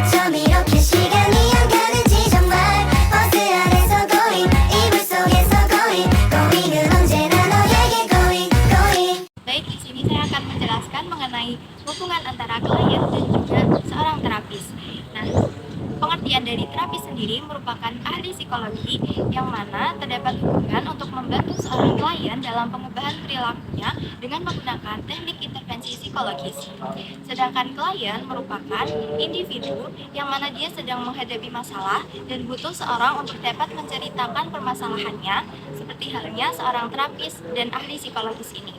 좀 이렇게 시간이 안 가는지 정말 버스 안에서 going 이불 속에서 going 은 언제나 너에게 going. Baik, di sini saya akan menjelaskan mengenai hubungan antara klien dan juga seorang terapis. Nah, pengertian dari terapis sendiri merupakan ahli psikologi yang mana terdapat hubungan untuk membantu seorang klien dalam pengubahan perilakunya dengan menggunakan teknik intervensi psikologis. Sedangkan klien merupakan individu yang mana dia sedang menghadapi masalah dan butuh seorang untuk dapat menceritakan permasalahannya, seperti halnya seorang terapis dan ahli psikologis ini.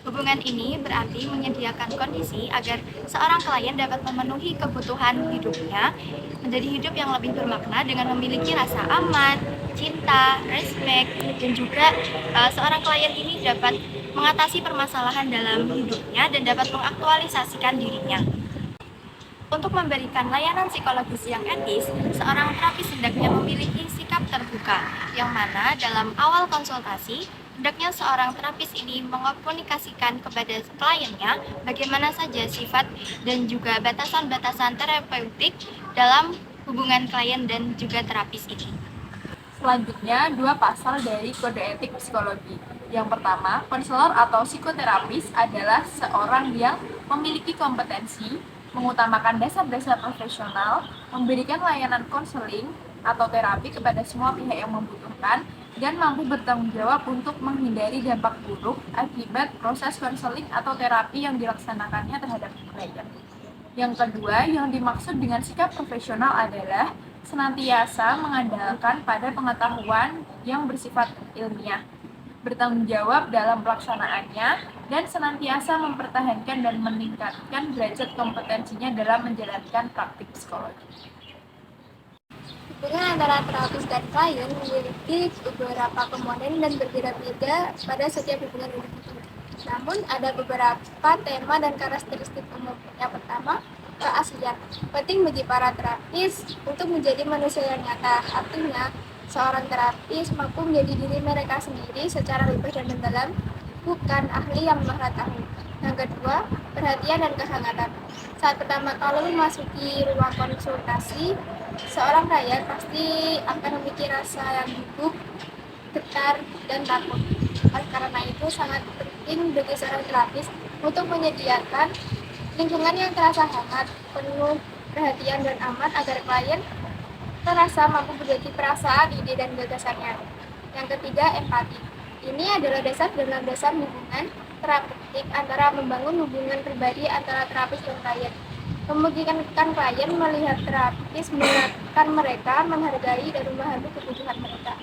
Hubungan ini berarti menyediakan kondisi agar seorang klien dapat memenuhi kebutuhan hidupnya menjadi hidup yang lebih bermakna dengan memiliki rasa aman, cinta, respect, dan juga seorang klien ini dapat mengatasi permasalahan dalam hidupnya dan dapat mengaktualisasikan dirinya. Untuk memberikan layanan psikologis yang etis, seorang terapis hendaknya memiliki sikap terbuka, yang mana dalam awal konsultasi, hendaknya seorang terapis ini mengkomunikasikan kepada kliennya bagaimana saja sifat dan juga batasan-batasan terapeutik dalam hubungan klien dan juga terapis ini. Selanjutnya, 2 pasal dari kode etik psikologi. Yang pertama, konselor atau psikoterapis adalah seorang yang memiliki kompetensi, mengutamakan dasar-dasar profesional, memberikan layanan konseling atau terapi kepada semua pihak yang membutuhkan, dan mampu bertanggung jawab untuk menghindari dampak buruk akibat proses konseling atau terapi yang dilaksanakannya terhadap klien. Yang kedua, yang dimaksud dengan sikap profesional adalah senantiasa mengandalkan pada pengetahuan yang bersifat ilmiah, bertanggung jawab dalam pelaksanaannya, dan senantiasa mempertahankan dan meningkatkan derajat kompetensinya dalam menjalankan praktik psikologi. Hubungan antara terapis dan klien memiliki beberapa komponen dan berbeda-beda pada setiap hubungan individu. Namun, ada beberapa tema dan karakteristik umum. Yang pertama, keaslian. Penting bagi para terapis untuk menjadi manusia yang nyata. Artinya, seorang terapis mampu menjadi diri mereka sendiri secara bebas dan mendalam, bukan ahli yang mengetahui. Yang kedua, perhatian dan kehangatan. Saat pertama kali memasuki ruang konsultasi, seorang klien pasti akan memiliki rasa yang gugup, getar, dan takut. Oleh karena itu, sangat penting bagi seorang terapis untuk menyediakan lingkungan yang terasa hangat, penuh perhatian dan aman agar klien terasa mampu berbagi perasaan, ide, dan gagasannya. Yang ketiga, empati. Ini adalah dasar dalam dasar hubungan terapeutik antara membangun hubungan pribadi antara terapis dan klien. Memungkinkan klien melihat terapis mendengarkan mereka, menghargai dan memahami kebutuhan mereka.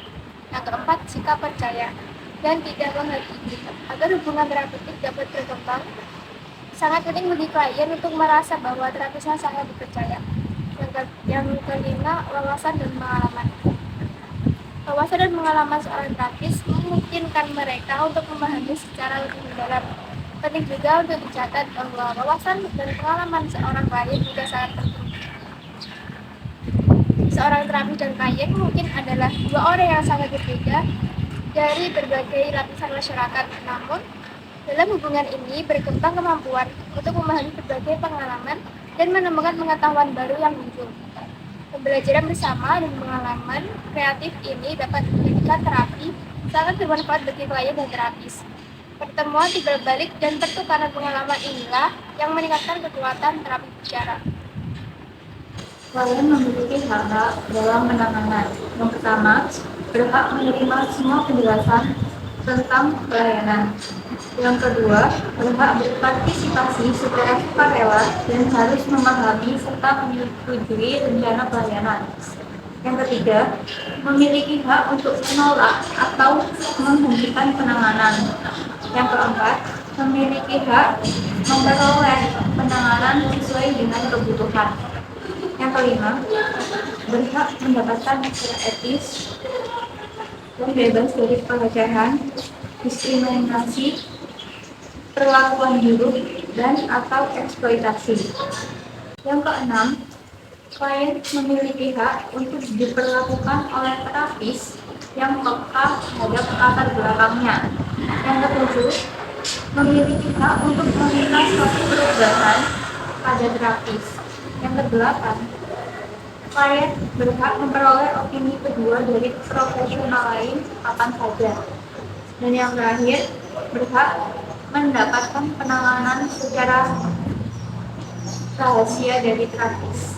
Yang keempat, sikap percaya dan tidak menghakimi. Agar hubungan terapeutik dapat berkembang, sangat penting bagi klien untuk merasa bahwa terapisnya sangat dipercaya. Yang kelima, wawasan dan pengalaman. Wawasan dan pengalaman seorang terapis memungkinkan mereka untuk memahami secara lebih mendalam. Penting juga untuk dicatat bahwa wawasan dan pengalaman seorang klien juga sangat penting. Seorang terapis dan klien mungkin adalah dua orang yang sangat berbeda dari berbagai lapisan masyarakat. Namun, dalam hubungan ini berkembang kemampuan untuk memahami berbagai pengalaman dan menemukan pengetahuan baru yang muncul. Pembelajaran bersama dan pengalaman kreatif ini dapat menjadikan terapi sangat bermanfaat bagi klien dan terapis. Pertemuan timbal balik dan pertukaran pengalaman inilah yang meningkatkan kekuatan terapi bicara. Klien memiliki hak-hak dalam penanganan. Yang pertama, berhak menerima semua penjelasan tentang pelayanan. Yang kedua, berhak berpartisipasi secara sukarela dan harus memahami serta menyetujui rencana pelayanan. Yang ketiga, memiliki hak untuk menolak atau menghentikan penanganan. Yang keempat, memiliki hak memperoleh penanganan sesuai dengan kebutuhan. Yang kelima, berhak mendapatkan secara etis dan bebas dari pelecehan, diskriminasi, perlakuan buruk, dan atau eksploitasi. Yang keenam, klien memiliki hak untuk diperlakukan oleh terapis yang peka terhadap latar belakangnya. Yang ketujuh, memiliki hak untuk meminta suatu perubahan pada terapis. Yang kedelapan, Klien berhak memperoleh opini kedua dari profesional lain kapan saja. Dan yang terakhir, berhak mendapatkan penanganan secara rahasia dari terapis.